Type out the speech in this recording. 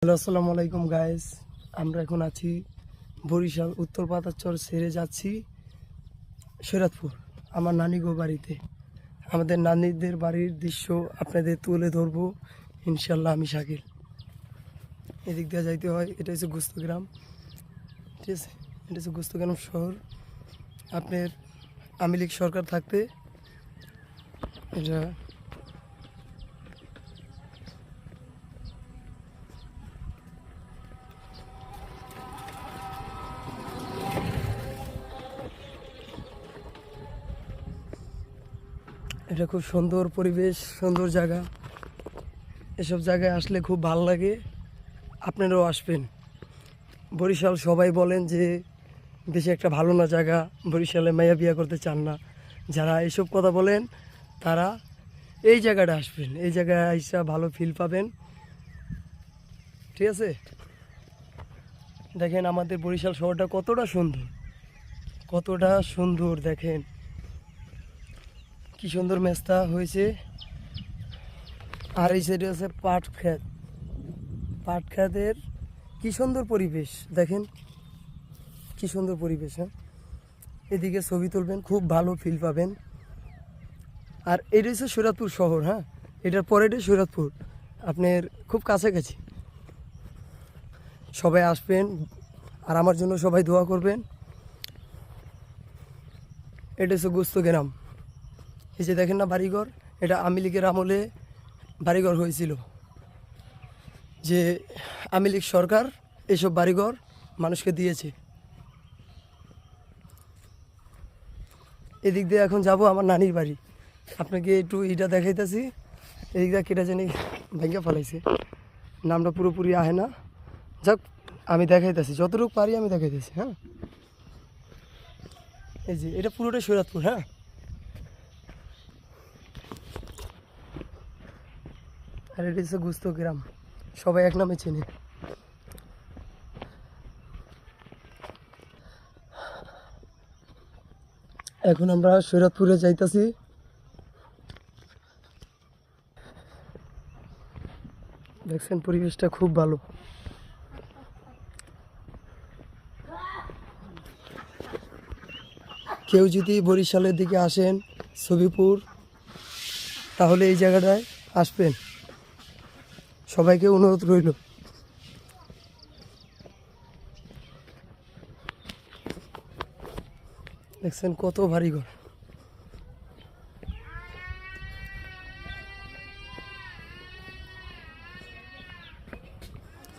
Hello, আসসালামু আলাইকুম guys. আমরা এখন আছি বরিশাল উত্তর পাতারচর ছেড়ে যাচ্ছি শরীয়তপুর আমার নানিগো বাড়িতে। আমাদের নানিদের বাড়ির দৃশ্য আপনাদের তুলে ধরবো ইনশাল্লাহ। আমি শাকিল। এদিক দিয়ে যাইতে হয়। এটা হচ্ছে গুস্তগ্রাম, ঠিক আছে? এটা হচ্ছে গুস্তগ্রাম শহর। আপনার আওয়ামী লীগ সরকার থাকতে এটা এটা খুব সুন্দর পরিবেশ, সুন্দর জায়গা। এসব জায়গায় আসলে খুব ভালো লাগে। আপনারাও আসবেন। বরিশাল সবাই বলেন যে বেশি একটা ভালো না জায়গা, বরিশালে মাইয়া বিয়া করতে চান না। যারা এইসব কথা বলেন তারা এই জায়গাটা আসবেন। এই জায়গায় আইসা ভালো ফিল পাবেন, ঠিক আছে? দেখেন আমাদের বরিশাল শহরটা কতটা সুন্দর, কতটা সুন্দর। দেখেন কি সুন্দর মেস্তা হয়েছে। আর এই সাইডে আছে পাট ক্ষেত। পাট ক্ষেতের কি সুন্দর পরিবেশ, দেখেন কি সুন্দর পরিবেশ। হ্যাঁ, এদিকে ছবি তুলবেন, খুব ভালো ফিল পাবেন। আর এটা হচ্ছে শরীয়তপুর শহর। হ্যাঁ, এটার পরে এটা শরীয়তপুর, আপনার খুব কাছাকাছি। সবাই আসবেন আর আমার জন্য সবাই দোয়া করবেন। এটা হচ্ছে গুস্তগ্রাম। এই যে দেখেন না বাড়িঘর, এটা আওয়ামী লীগের আমলে বাড়িঘর হয়েছিল। যে আওয়ামী লীগ সরকার এইসব বাড়িঘর মানুষকে দিয়েছে। এদিক দিয়ে এখন যাব আমার নানির বাড়ি। আপনাকে একটু এটা দেখাইতেছি। এদিক দিয়ে কেটা জানি ভেঙে ফেলাইছে, নামটা পুরোপুরি আহে না। যাক, আমি দেখাইতেছি যতটুকু পারি, আমি দেখাইতেছি। হ্যাঁ, এই যে এটা পুরোটাই শরীয়তপুর। হ্যাঁ, আর এটা হচ্ছে গুস্তগ্রাম, সবাই এক নামে চেনে। এখন আমরা শরীয়তপুরে যাইতাছি। দেখছেন পরিবেশটা খুব ভালো। কেউ যদি বরিশালের দিকে আসেন, ছবিপুর, তাহলে এই জায়গাটায় আসবেন। সবাইকে অনুরোধ রইল। দেখছেন কত ভারী ঘর।